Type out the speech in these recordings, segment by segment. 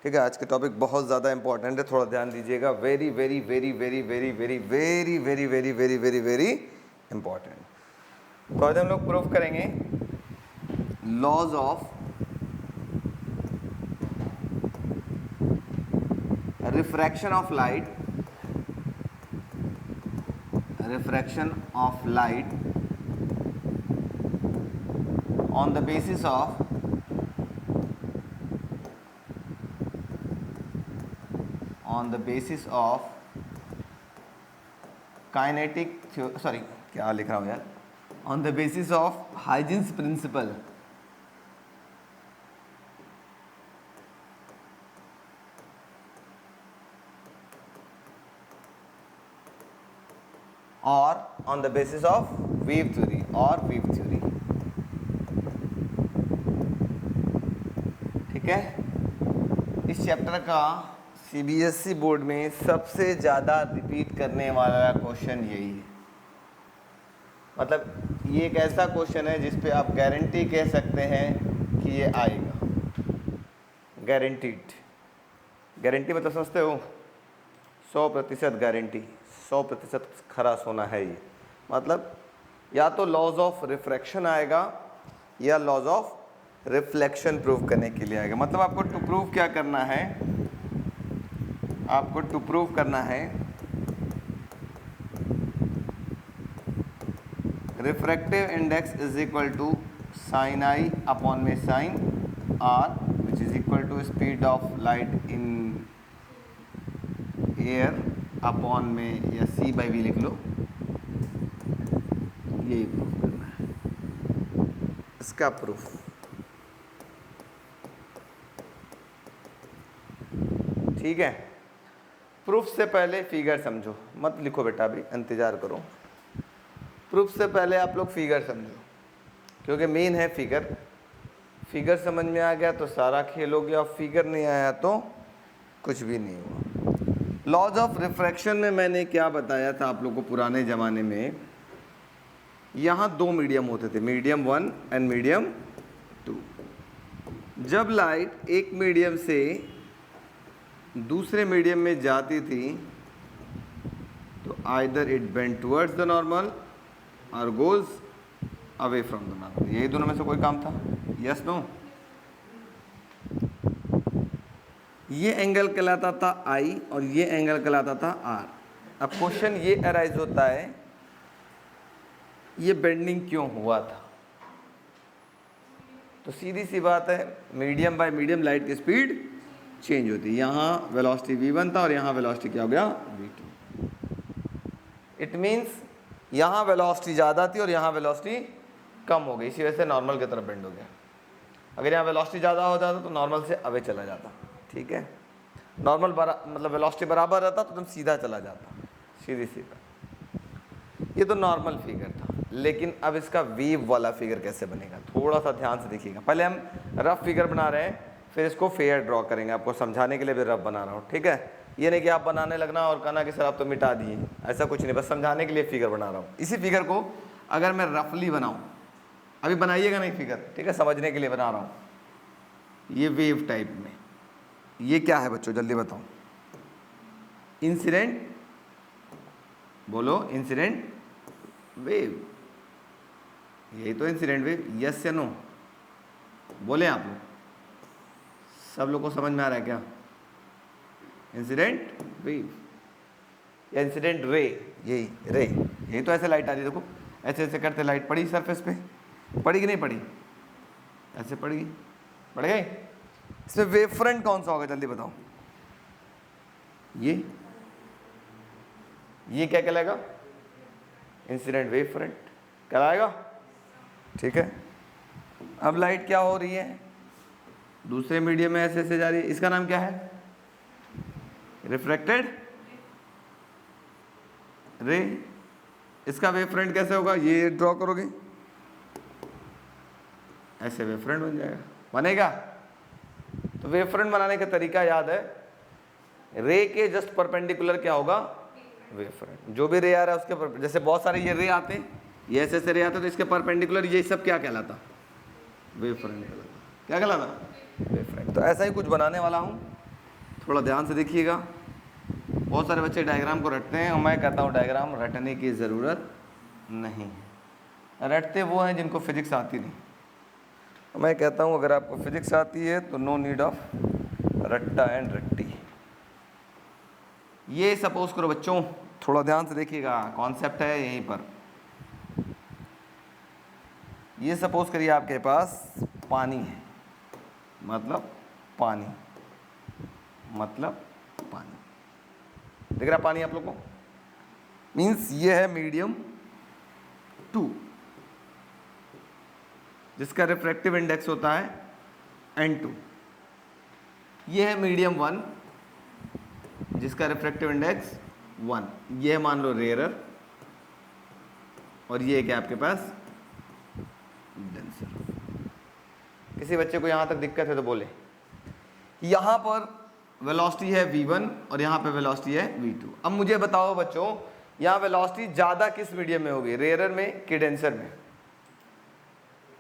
ठीक है, आज के टॉपिक बहुत ज़्यादा इंपॉर्टेंट है, थोड़ा ध्यान दीजिएगा। Very very very very very very very very very very very very important. तो आज हम लोग प्रूफ करेंगे laws of refraction of light, refraction of light on the basis of kinetic sorry क्या लिख रहा हूँ यार, on the basis of Huygens principle और on the basis of wave theory और wave theory। ठीक है, इस चैप्टर का सीबीएसई बोर्ड में सबसे ज़्यादा रिपीट करने वाला क्वेश्चन यही है। मतलब ये एक ऐसा क्वेश्चन है जिस पे आप गारंटी कह सकते हैं कि ये आएगा, गारंटीड। गारंटी मतलब समझते हो, 100% गारंटी, 100% खरा सोना है ये। मतलब या तो लॉज ऑफ रिफ्रैक्शन आएगा या लॉज ऑफ रिफ्लेक्शन प्रूव करने के लिए आएगा। मतलब आपको टू प्रूव क्या करना है, आपको टू प्रूव करना है refractive index is equal to sine I upon में sine R which is equal to speed of light in air upon में या सी बाई वी लिख लो, यही प्रूफ करना है। इसका प्रूफ ठीक है। प्रूफ से पहले फिगर समझो, मत लिखो बेटा, अभी इंतजार करो। प्रूफ से पहले आप लोग फिगर समझो, क्योंकि मेन है फिगर। फिगर समझ में आ गया तो सारा खेल हो गया, और फिगर नहीं आया तो कुछ भी नहीं हुआ। लॉज ऑफ रिफ्रैक्शन में मैंने क्या बताया था आप लोगों को, पुराने ज़माने में यहाँ दो मीडियम होते थे, मीडियम 1 एंड मीडियम 2। जब लाइट एक मीडियम से दूसरे मीडियम में जाती थी तो either it bend towards the normal और goes away from the normal. यही दोनों में से कोई काम था, यस नो? ये एंगल कहलाता था आई और ये एंगल कहलाता था आर। अब क्वेश्चन ये अराइज होता है, ये बेंडिंग क्यों हुआ था? तो सीधी सी बात है, मीडियम बाय मीडियम लाइट की स्पीड चेंज होती है। यहाँ वेलोसिटी v1 था और यहाँ वेलोसिटी क्या हो गया, v2। इट मीन्स यहाँ वेलोसिटी ज़्यादा थी और यहाँ वेलोसिटी कम हो गई, इसी वजह से नॉर्मल की तरफ बेंड हो गया। अगर यहाँ वेलोसिटी ज़्यादा हो जाता तो नॉर्मल से अवे चला जाता। ठीक है, नॉर्मल मतलब वेलोसिटी बराबर रहता तो तुम सीधा चला जाता, सीधी सीधा। ये तो नॉर्मल फिगर था, लेकिन अब इसका वेव वाला फिगर कैसे बनेगा, थोड़ा सा ध्यान से देखिएगा। पहले हम रफ फिगर बना रहे हैं, फिर इसको फेयर ड्रॉ करेंगे। आपको समझाने के लिए भी रफ बना रहा हूँ, ठीक है? ये नहीं कि आप बनाने लगना और कहना कि सर आप तो मिटा दिए, ऐसा कुछ नहीं, बस समझाने के लिए फिगर बना रहा हूँ। इसी फिगर को अगर मैं रफली बनाऊँ, अभी बनाइएगा नहीं फिगर, ठीक है, समझने के लिए बना रहा हूँ। ये वेव टाइप में, ये क्या है बच्चों, जल्दी बताओ? इंसिडेंट, बोलो, इंसिडेंट वेव। यही तो इंसिडेंट वेव, यस या नो? बोले आप लोग, सब लोग को समझ में आ रहा है क्या? इंसिडेंट वेव या इंसिडेंट रे, यही रे, यही तो ऐसे लाइट आ रही है। देखो ऐसे ऐसे करते लाइट पड़ी सरफेस पे, पड़ी कि नहीं पड़ी? ऐसे पड़ गई, पड़ गई। इसमें वेव फ्रंट कौन सा होगा, जल्दी बताओ? ये क्या कहलाएगा? इंसिडेंट वेव फ्रंट कहलाएगा। ठीक है, अब लाइट क्या हो रही है, दूसरे मीडियम में ऐसे ऐसे जा रही है, इसका नाम क्या है? रिफ्रैक्टेड रे। इसका वेव फ्रंट कैसे होगा, ये ड्रॉ करोगे, ऐसे वेव फ्रंट बन जाएगा, बनेगा। तो वेव फ्रंट बनाने का तरीका याद है, रे के जस्ट परपेंडिकुलर क्या होगा, वेव फ्रंट। जो भी रे आ रहा है उसके जैसे बहुत सारे ये रे आते हैं, ये ऐसे ऐसे रे आते हैं, तो इसके परपेंडिकुलर ये सब क्या कहलाता, वेव फ्रंट कहलाता। क्या कहलाता, वेव फ्रंट। तो ऐसा ही कुछ बनाने वाला हूँ, थोड़ा ध्यान से देखिएगा। बहुत सारे बच्चे डायग्राम को रटते हैं और मैं कहता हूँ डायग्राम रटने की ज़रूरत नहीं है। रटते वो हैं जिनको फिजिक्स आती नहीं। मैं कहता हूँ अगर आपको फिजिक्स आती है तो नो नीड ऑफ रट्टा एंड रट्टी। ये सपोज करो बच्चों, थोड़ा ध्यान से देखिएगा, कॉन्सेप्ट है यहीं पर। ये सपोज करिए आपके पास पानी है, मतलब पानी, मतलब पानी। दिख रहा पानी आप लोग को? मीन्स ये है मीडियम 2 जिसका रिफ्रैक्टिव इंडेक्स होता है N2। ये है मीडियम 1 जिसका रिफ्रैक्टिव इंडेक्स 1। ये है मान लो रेयरर, और ये क्या आपके पास डेंसर। किसी बच्चे को यहाँ तक दिक्कत है तो बोले। यहाँ पर वेलोसिटी है v1 और यहाँ पे वेलोसिटी है v2। अब मुझे बताओ बच्चों, यहाँ वेलोसिटी ज़्यादा किस मीडियम में होगी, रेयरर में कि डेंसर में?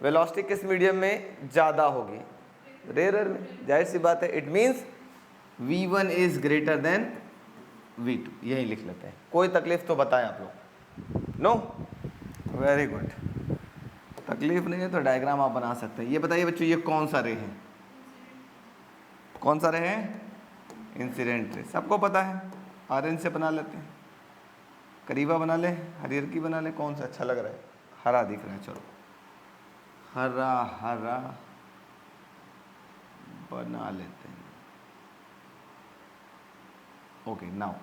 वेलोसिटी किस मीडियम में ज़्यादा होगी? रेयरर में। जाहिर सी बात है, it means v1 is greater than v2। यही लिख लेते हैं। कोई तकलीफ तो बताएं आप लोग? नो? Very good. तकलीफ नहीं है तो डायग्राम आप बना सकते हैं। ये बताइए बच्चों, ये कौन सा रे है? कौन सा रे है? Incident ray. सबको पता है, ऑरेंज से बना लेते हैं, करीबा बना ले, हरियर की बना ले, कौन सा अच्छा लग रहा है? हरा दिख रहा है, चलो हरा हरा बना लेते हैं। ओके, नाउ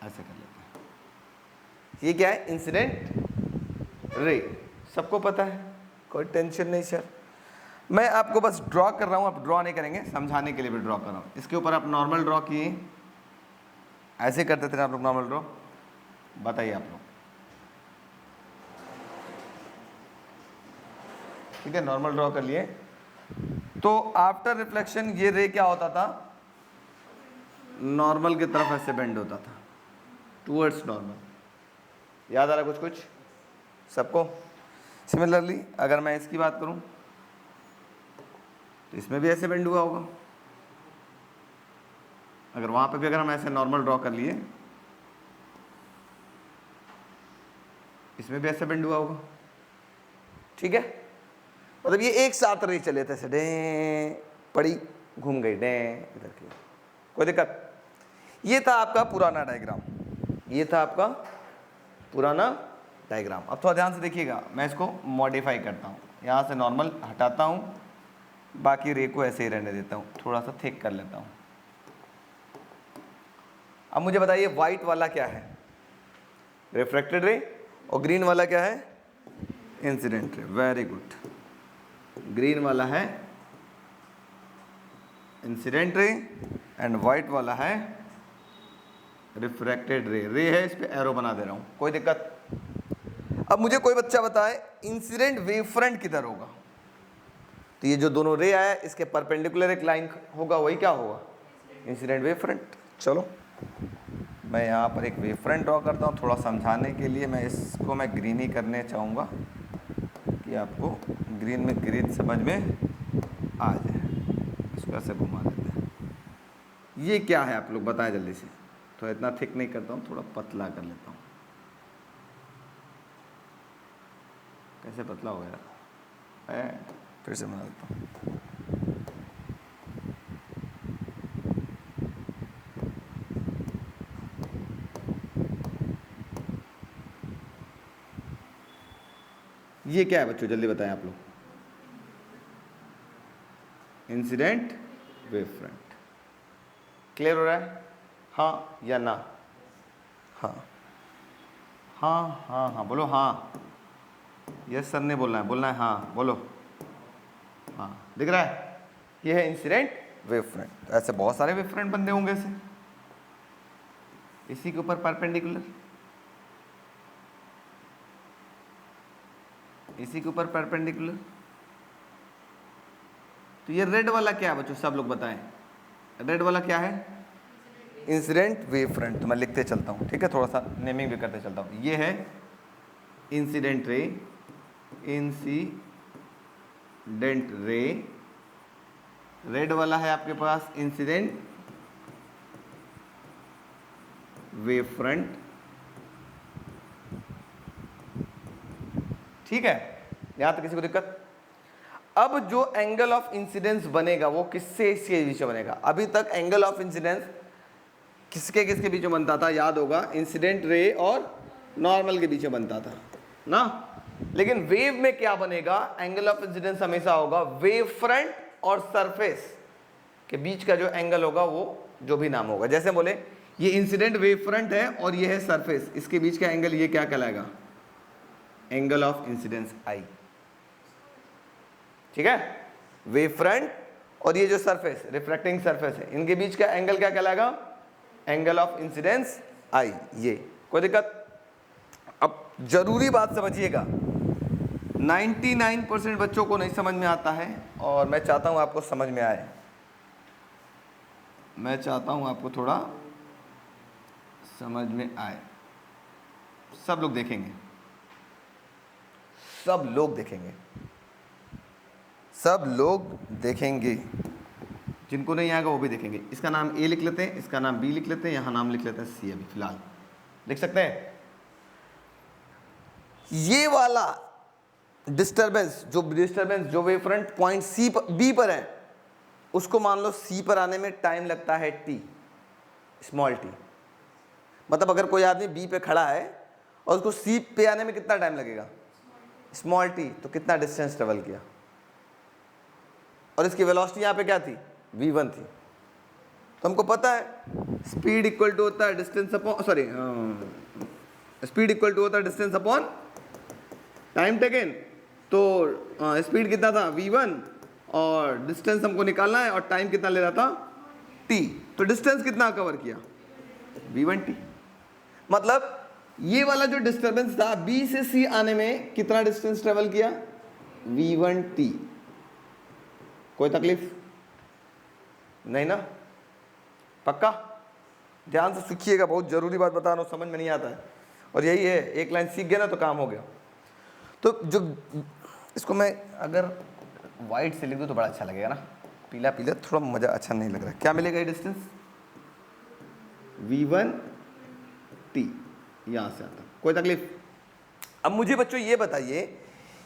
ऐसे कर लेते हैं। ये क्या है? Incident ray. सबको पता है, कोई टेंशन नहीं सर। मैं आपको बस ड्रॉ कर रहा हूँ, आप ड्रॉ नहीं करेंगे, समझाने के लिए भी ड्रॉ कर रहा हूँ। इसके ऊपर आप नॉर्मल ड्रॉ किए, ऐसे करते थे आप लोग नॉर्मल ड्रॉ? बताइए आप लोग। ठीक है, नॉर्मल ड्रॉ कर लिए। तो आफ्टर रिफ्लेक्शन ये रे क्या होता था? नॉर्मल की तरफ ऐसे बेंड होता था, टूवर्ड्स नॉर्मल। याद आ रहा कुछ कुछ सबको? सिमिलरली अगर मैं इसकी बात करूं तो इसमें भी ऐसे बेंड हुआ होगा। अगर वहां पे भी अगर हम ऐसे नॉर्मल ड्रॉ कर लिए, इसमें भी ऐसे बेंड हुआ होगा। ठीक है, मतलब ये एक साथ रे चले थे, डे पड़ी घूम गई डे इधर की। कोई दिक्कत? ये था आपका पुराना डायग्राम, ये था आपका पुराना डायग्राम। अब थोड़ा ध्यान से देखिएगा, मैं इसको मॉडिफाई करता हूँ। यहाँ से नॉर्मल हटाता हूँ, बाकी रे को ऐसे ही रहने देता हूँ, थोड़ा सा थिक कर लेता हूँ। अब मुझे बताइए वाइट वाला क्या है? रिफ्रैक्टेड रे, और ग्रीन वाला क्या है? Incident ray. Very good. Green वाला है इंसिडेंट रे एंड वाइट वाला है रिफ्रैक्टेड रे। रे है, इस पे एरो बना दे रहा हूं, कोई दिक्कत? अब मुझे कोई बच्चा बताए इंसिडेंट वेव फ्रंट किधर होगा? तो ये जो दोनों रे आया इसके परपेंडिकुलर एक लाइन होगा, वही क्या होगा? Incident wave front. चलो मैं यहाँ पर एक वेव फ्रंट ड्रॉ करता हूँ, थोड़ा समझाने के लिए। मैं इसको मैं ग्रीन ही करने चाहूँगा कि आपको ग्रीन में ग्रीन समझ में आ जाए। इसको ऐसे घुमा देते हैं। ये क्या है आप लोग बताएं जल्दी से। तो इतना थिक नहीं करता हूँ, थोड़ा पतला कर लेता हूँ। कैसे पतला हो गया? फिर से बना देता हूँ। ये क्या है बच्चों, जल्दी बताएं आप लोग। Incident wave front. क्लियर हो रहा है? हाँ या ना? हाँ हाँ हाँ हाँ बोलो। हाँ, यस सर ने बोलना है, बोलना है हाँ, बोलो हाँ। दिख रहा है? ये है इंसिडेंट वेव फ्रंट। ऐसे बहुत सारे वेव फ्रंट बनते होंगे ऐसे, इसी के ऊपर परपेंडिकुलर, इसी के ऊपर परपेंडिकुलर। तो ये रेड वाला क्या है बच्चों, सब लोग बताएं। रेड वाला क्या है? Incident wave front. तो मैं लिखते चलता हूँ, ठीक है, थोड़ा सा नेमिंग भी करते चलता हूँ। ये है incident ray, incident ray red वाला है आपके पास इंसिडेंट वेव फ्रंट, ठीक है, यहां तक किसी को दिक्कत? अब जो एंगल ऑफ इंसिडेंस बनेगा वो किससे इसके बीच में बनेगा? अभी तक एंगल ऑफ इंसिडेंस किसके किसके बीच में बनता था, याद होगा, इंसिडेंट रे और नॉर्मल के बीच में बनता था ना। लेकिन वेव में क्या बनेगा? एंगल ऑफ इंसिडेंस हमेशा होगा वेव फ्रंट और सरफेस के बीच का जो एंगल होगा वो जो भी नाम होगा। जैसे बोले ये इंसिडेंट वेव फ्रंट है और ये है सरफेस, इसके बीच का एंगल ये क्या कहलाएगा? एंगल ऑफ इंसिडेंस आई, ठीक है। वेव फ्रंट और ये जो सरफेस, रिफ्रैक्टिंग सरफेस है, इनके बीच का एंगल क्या कहलाएगा? एंगल ऑफ इंसिडेंस आई। ये कोई दिक्कत? अब जरूरी बात समझिएगा, 99% बच्चों को नहीं समझ में आता है और मैं चाहता हूं आपको समझ में आए। मैं चाहता हूं आपको थोड़ा समझ में आए। सब लोग देखेंगे, सब लोग देखेंगे, सब लोग देखेंगे, जिनको नहीं आएगा वो भी देखेंगे। इसका नाम ए लिख लेते हैं, इसका नाम बी लिख लेते हैं, यहां नाम लिख लेते हैं सी। अभी फिलहाल लिख सकते हैं। ये वाला डिस्टरबेंस जो wave front point C B पर है, उसको मान लो सी पर आने में टाइम लगता है टी, स्मॉल टी। मतलब अगर कोई आदमी बी पे खड़ा है और उसको सी पे आने में कितना टाइम लगेगा? Small T. तो कितना डिस्टेंस ट्रेवल किया? और इसकी वेलोसिटी यहाँ पे क्या थी? v1 थी। तो हमको पता है स्पीड इक्वल टू होता है distance upon, sorry, speed equal to होता है डिस्टेंस अपॉन टाइम टेकन। तो स्पीड कितना था? v1, और डिस्टेंस हमको निकालना है और टाइम कितना ले रहा था? t। तो डिस्टेंस कितना कवर किया? v1t। मतलब ये वाला जो डिस्टरबेंस था b से c आने में कितना डिस्टेंस ट्रेवल किया? v1t। कोई तकलीफ नहीं ना? पक्का? ध्यान से सीखिएगा, बहुत जरूरी बात बता रहा हूं, समझ में नहीं आता है। और यही है, एक लाइन सीख गया ना तो काम हो गया। तो जो इसको मैं अगर वाइट से लिख दूं तो बड़ा अच्छा लगेगा ना, पीला पीला थोड़ा मजा अच्छा नहीं लग रहा। क्या मिलेगा ये डिस्टेंस? v1t यहां से आता। कोई तकलीफ? अब मुझे बच्चों ये बताइए,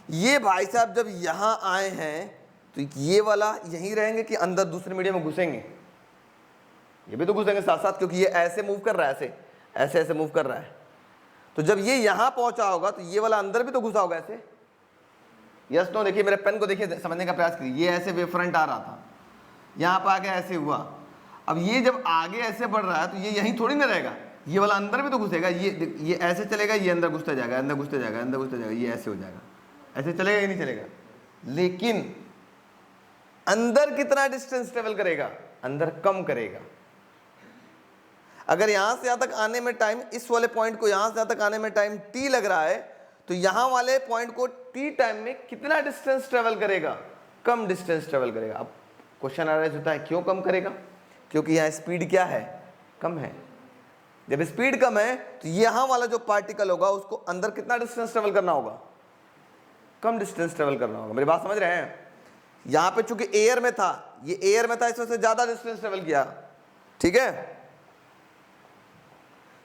ये भाई साहब जब यहां आए हैं तो ये वाला यहीं रहेंगे कि अंदर दूसरे मीडियम में घुसेंगे? ये भी तो घुसेंगे साथ साथ, क्योंकि ये ऐसे मूव कर रहा है, ऐसे ऐसे ऐसे मूव कर रहा है। तो जब ये यहां पहुंचा होगा तो ये वाला अंदर भी तो घुसा होगा ऐसे। Yes no? देखिए मेरे पेन को देखिए, समझने का प्रयास करिए। ये ऐसे वेव फ्रंट आ रहा था, यहां पर आके ऐसे हुआ। अब ये जब आगे ऐसे बढ़ रहा है तो ये यहीं थोड़ी ना रहेगा, ये वाला अंदर भी तो घुसेगा। ये ऐसे चलेगा, ये अंदर घुसता जाएगा, अंदर घुसता जाएगा, अंदर घुसता जाएगा, ये ऐसे हो जाएगा। ऐसे चलेगा या नहीं चलेगा? लेकिन अंदर कितना डिस्टेंस ट्रेवल करेगा? अंदर कम करेगा। अगर यहां से यहां तक आने में टाइम, इस वाले पॉइंट को यहां से यहां तक आने में टाइम t लग रहा है, तो यहां वाले पॉइंट को t टाइम में कितना डिस्टेंस ट्रेवल करेगा? कम डिस्टेंस ट्रेवल करेगा। अब क्वेश्चन अराइज होता है क्यों कम करेगा? क्योंकि यहां स्पीड क्या है? कम है। जब स्पीड कम है तो यहां वाला जो पार्टिकल होगा उसको अंदर कितना डिस्टेंस ट्रेवल करना होगा? कम डिस्टेंस ट्रेवल करना होगा। मेरी बात समझ रहे हैं? यहां पे चूंकि एयर में था, ये एयर में था, इस वजह से ज्यादा डिस्टेंस ट्रेवल किया, ठीक है।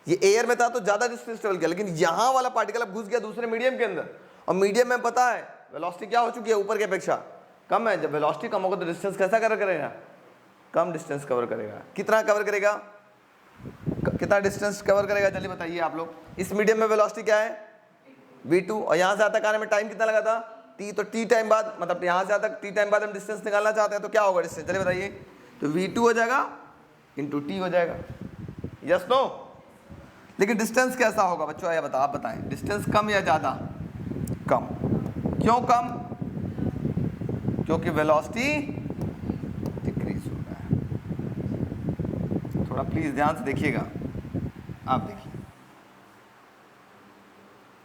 ये एयर में था तो ज्यादा डिस्टेंस ट्रेवल किया, लेकिन यहां वाला पार्टिकल अब घुस गया दूसरे मीडियम के अंदर, और मीडियम में पता है वेलोसिटी क्या हो चुकी है? ऊपर की अपेक्षा कम है। जब वेलोसिटी कम होगा तो डिस्टेंस कैसा कवर करेगा? कम डिस्टेंस कवर करेगा। कितना कवर करेगा? कितना डिस्टेंस कवर करेगा? जल्दी बताइए आप लोग। इस मीडियम में वेलोसिटी क्या है? v2, और यहां से यहां तक आने में टाइम कितना लगा था? t। तो t टाइम बाद, मतलब यहां से यहां तक t टाइम बाद हम डिस्टेंस निकालना चाहते हैं तो क्या होगा डिस्टेंस? चलिए बताइए। तो v2 हो जाएगा इंटू t हो जाएगा। Yes no? लेकिन डिस्टेंस कैसा होगा बच्चों? आया आप बताएं। डिस्टेंस कम या ज्यादा? कम। क्यों कम? क्योंकि वेलोसिटी डिक्रीज हो रहा है। थोड़ा प्लीज ध्यान से देखिएगा, आप देखिए।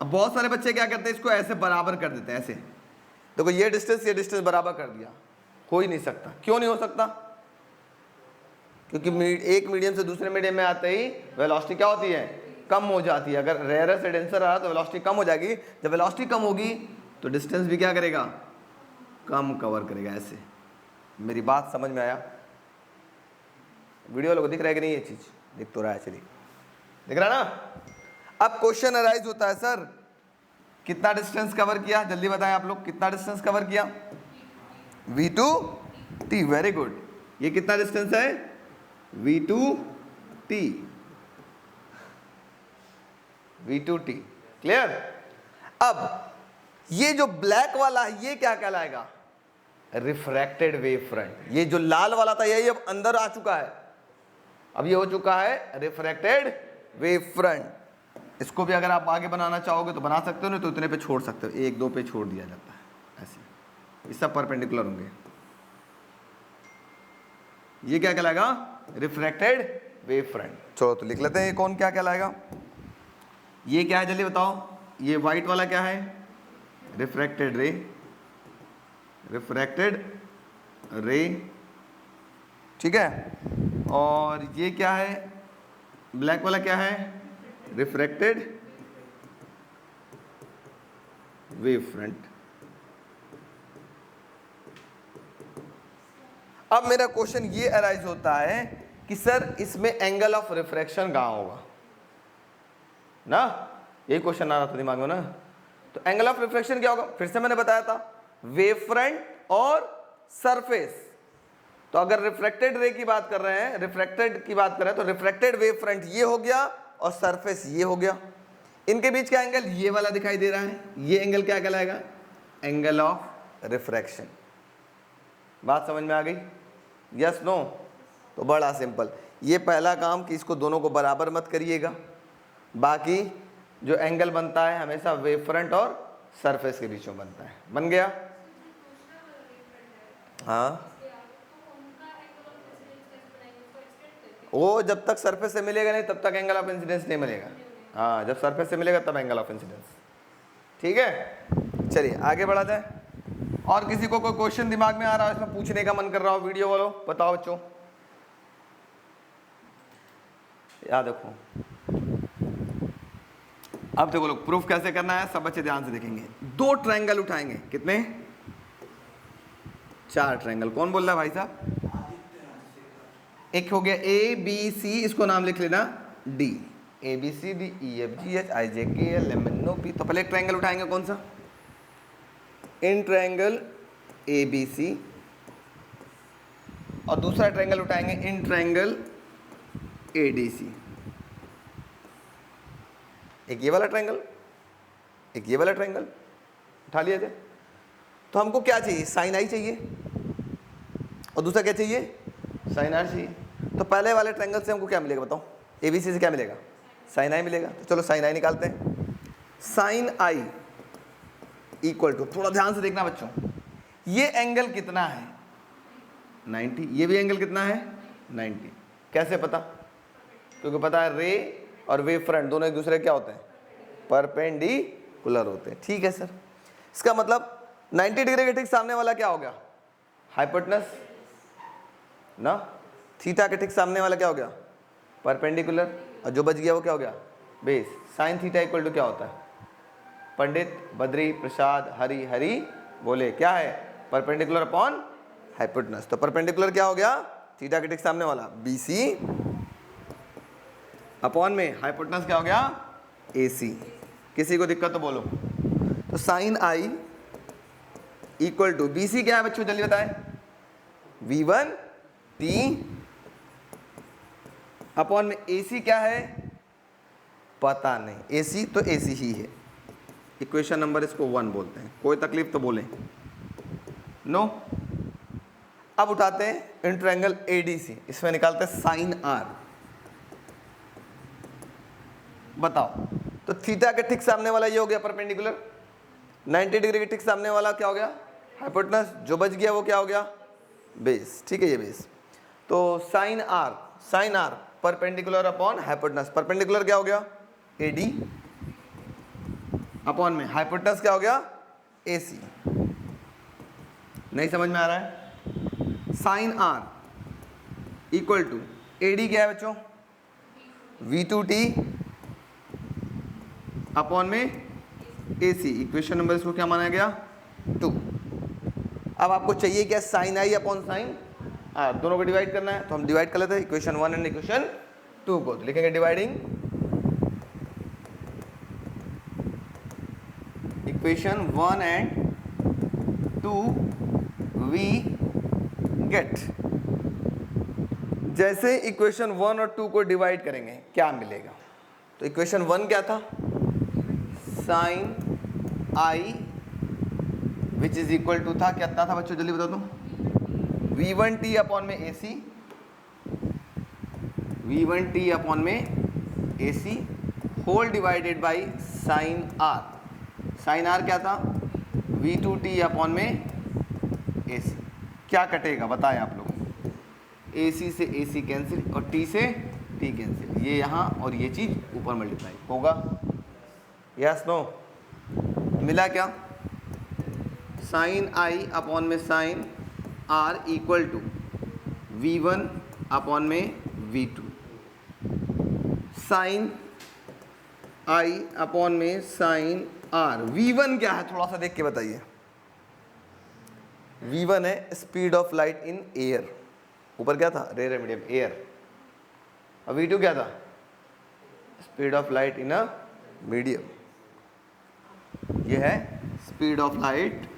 अब बहुत सारे बच्चे क्या करते हैं, इसको ऐसे बराबर कर देते हैं, ऐसे देखो, ये डिस्टेंस बराबर कर दिया। हो ही नहीं सकता। क्यों नहीं हो सकता? क्योंकि एक मीडियम से दूसरे मीडियम में आते ही वेलोसिटी क्या होती है? कम हो जाती है। अगर रेयर से डेंसर रहा तो वेलोसिटी कम हो जाएगी। जब वेलोसिटी कम होगी तो डिस्टेंस भी क्या करेगा? कम कवर करेगा। ऐसे मेरी बात समझ में आया? वीडियो लोग दिख रहा है कि नहीं? ये चीज दिख तो रहा है, चलिए दिख रहा है ना। अब क्वेश्चन अराइज होता है, सर कितना डिस्टेंस कवर किया, जल्दी बताएं आप लोग, कितना डिस्टेंस कवर किया? v2t, very good. ये कितना डिस्टेंस है? v2t, v2t, clear? अब ये जो ब्लैक वाला है ये क्या कहलाएगा? Refracted wave front. ये जो लाल वाला था यही अब अंदर आ चुका है, अब ये हो चुका है रिफ्रैक्टेड वेव फ्रंट। इसको भी अगर आप आगे बनाना चाहोगे तो बना सकते हो, नहीं तो इतने पे छोड़ सकते हो, 1 2 पे छोड़ दिया जाता है ऐसे, ये सब परपेंडिकुलर होंगे। ये क्या कहलाएगा? Refracted wave front. चलो तो लिख लेते हैं ये कौन क्या कहलाएगा। ये क्या है जल्दी बताओ? ये व्हाइट वाला क्या है? रिफ्रैक्टेड रे, रिफ्रैक्टेड रे, ठीक है। और ये क्या है? ब्लैक वाला क्या है? Refracted wave front. अब मेरा क्वेश्चन ये अराइज होता है कि सर इसमें एंगल ऑफ रिफ्रैक्शन कहां होगा ना, यही क्वेश्चन आ रहा था दिमाग में ना। तो एंगल ऑफ रिफ्रैक्शन क्या होगा? फिर से मैंने बताया था, वेव फ्रंट और सरफेस। तो अगर रिफ्रैक्टेड रे की बात कर रहे हैं, रिफ्रैक्टेड की बात कर रहे हैं, तो रिफ्रैक्टेड वेव फ्रंट ये हो गया और सरफेस ये हो गया। इनके बीच का एंगल ये वाला दिखाई दे रहा है, ये एंगल क्या कहलाएगा? Angle of refraction. बात समझ में आ गई? Yes no? तो बड़ा सिंपल, ये पहला काम कि इसको दोनों को बराबर मत करिएगा, बाकी जो एंगल बनता है हमेशा वेव फ्रंट और सरफेस के बीच में बनता है। बन गया? हाँ, वो जब तक सरफेस से मिलेगा नहीं तब तक एंगल ऑफ इंसिडेंस नहीं मिलेगा। हाँ, जब सरफेस से मिलेगा तब एंगल ऑफ इंसिडेंस। ठीक है, चलिए आगे बढ़ा जाए। और किसी को कोई क्वेश्चन दिमाग में आ रहा है, इसमें पूछने का मन कर रहा हो, वीडियो वालों बताओ बच्चों। याद रखो, अब देखो लोग प्रूफ कैसे करना है, सब बच्चे ध्यान से देखेंगे। 2 ट्रायंगल उठाएंगे, कितने? 4 ट्रायंगल। कौन बोल रहा है भाई साहब? एक हो गया ए बी सी, इसको नाम लिख लेना D, A B C D E F G H I J K L M N O P. तो पहले एक ट्रायंगल उठाएंगे, कौन सा? इन ट्रायंगल ए बी सी, और दूसरा ट्रायंगल उठाएंगे in triangle A D C. एक ये वाला ट्रायंगल, एक ये वाला ट्रायंगल उठा लिया जाए। तो हमको क्या चाहिए? साइन आई चाहिए, और दूसरा क्या चाहिए? साइन आर चाहिए। तो पहले वाले ट्रायंगल से हमको क्या मिलेगा बताओ? एबीसी से क्या मिलेगा? साइन आई मिलेगा। तो चलो साइन आई निकालते हैं। साइन आई इक्वल टू, थोड़ा ध्यान से देखना बच्चों, ये एंगल कितना है? 90। ये भी एंगल कितना है? 90। कैसे पता? क्योंकि पता है रे और वेव फ्रंट दोनों एक दूसरे क्या होते हैं? परपेंडिकुलर होते हैं। ठीक है सर, इसका मतलब 90 डिग्री के ठीक सामने वाला क्या हो गया? हाइपोटेनस ना। थीटा के ठीक सामने वाला क्या हो गया? परपेंडिकुलर। और जो बच गया वो क्या हो गया? Base. Sine theta equal to क्या होता है? पंडित बद्री प्रसाद हरि हरि बोले क्या है? Perpendicular upon hypotenuse. तो परपेंडिकुलर क्या हो गया? थीटा के ठीक सामने वाला BC अपॉन में हाइपोटेनस क्या हो गया? AC। किसी को दिक्कत तो बोलो। तो sine I equal to BC क्या है बच्चों जल्दी बताएं? V1T अपॉन में AC क्या है? पता नहीं। AC तो AC ही है। इक्वेशन नंबर इसको 1 बोलते हैं। कोई तकलीफ तो बोले नो। अब उठाते हैं इन ट्रायंगल ADC, इसमें निकालते हैं साइन R। बताओ, तो थीटा के ठीक सामने वाला ये हो गया परपेंडिकुलर, 90 डिग्री के ठीक सामने वाला क्या हो गया? हाइपोटेनस। जो बच गया वो क्या हो गया? बेस। ठीक है, ये बेस। तो sine R perpendicular upon hypotenuse. Perpendicular क्या हो गया? AD अपॉन में हाइपोटेनस क्या हो गया? AC। नहीं समझ में आ रहा है? Sine R equal to AD क्या है बच्चों? V2T अपॉन में AC। इक्वेशन नंबर इसको क्या माना गया? 2। अब आपको चाहिए क्या, साइन आई अपॉन साइन आर, दोनों को डिवाइड करना है, तो हम डिवाइड कर लेते हैं इक्वेशन 1 एंड इक्वेशन 2 को। तो लिखेंगे dividing equation 1 and 2 we get. जैसे इक्वेशन 1 और 2 को डिवाइड करेंगे क्या मिलेगा, तो इक्वेशन 1 क्या था, sine I which is equal to था, कितना था बच्चों जल्दी बता दो, v1t अपॉन में AC, v1t अपॉन में AC whole divided by sine R. Sine R क्या था, v2t अपॉन में AC। क्या कटेगा बताएं आप लोग, AC से AC कैंसिल और t से t कैंसिल, ये यहाँ और ये चीज़ ऊपर मल्टीप्लाई होगा, यस नो, मिला क्या, साइन आई अपॉन में sine are equal to v1 upon में v2, साइन आई अपॉन में साइन आर। v1 क्या है थोड़ा सा देख के बताइए, v1 है speed of light in air, ऊपर क्या था रेयर मीडियम एयर, और v2 क्या था, speed of light in a medium, ये है speed of light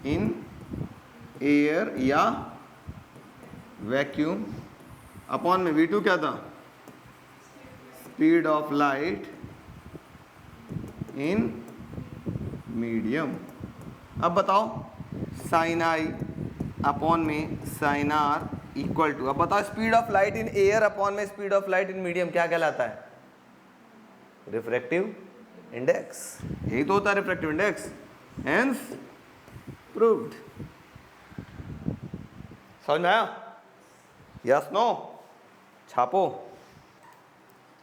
in air या वैक्यूम, अपॉन में v2 क्या था, speed of light in medium. अब बताओ साइन आई अपॉन में साइन आर इक्वल टू, अब बताओ speed of light in air upon में speed of light in medium क्या कहलाता है, रिफ्रैक्टिव इंडेक्स, यही तो होता है रिफ्रैक्टिव इंडेक्स, हेंस प्रूव्ड। समझ में आया, यस नो, छापो।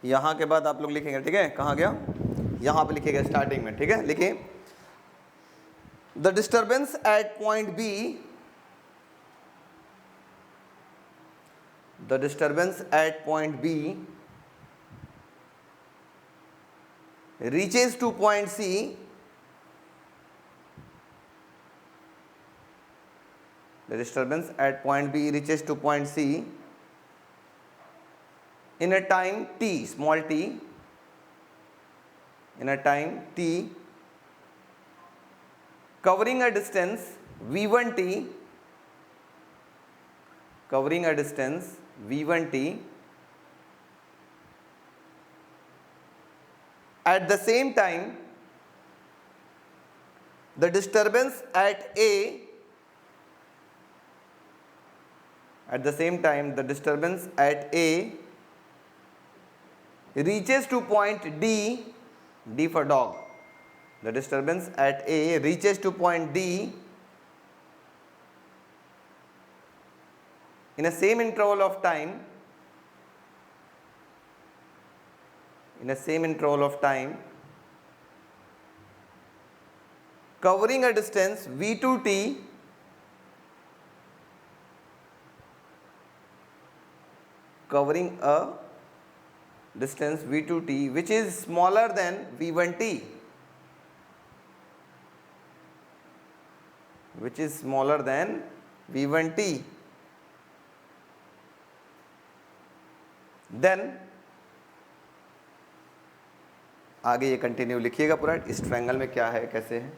यहां के बाद आप लोग लिखेंगे, ठीक है, कहां गया, यहां पे लिखेगा स्टार्टिंग में, ठीक है, लिखिए the disturbance at point B, the disturbance at point B reaches to point C the disturbance at point B reaches to point C in a time t, small t, in a time t, covering a distance v1t, covering a distance v1t, at the same time the disturbance at A, at the same time the disturbance at A reaches to point D, D for dog, the disturbance at A reaches to point D in a same interval of time, in a same interval of time, covering a distance v2t, covering a distance v2t which is smaller than v1t, which is smaller than v1t, then आगे ये continue लिखिएगा पूरा, इस triangle में क्या है कैसे है।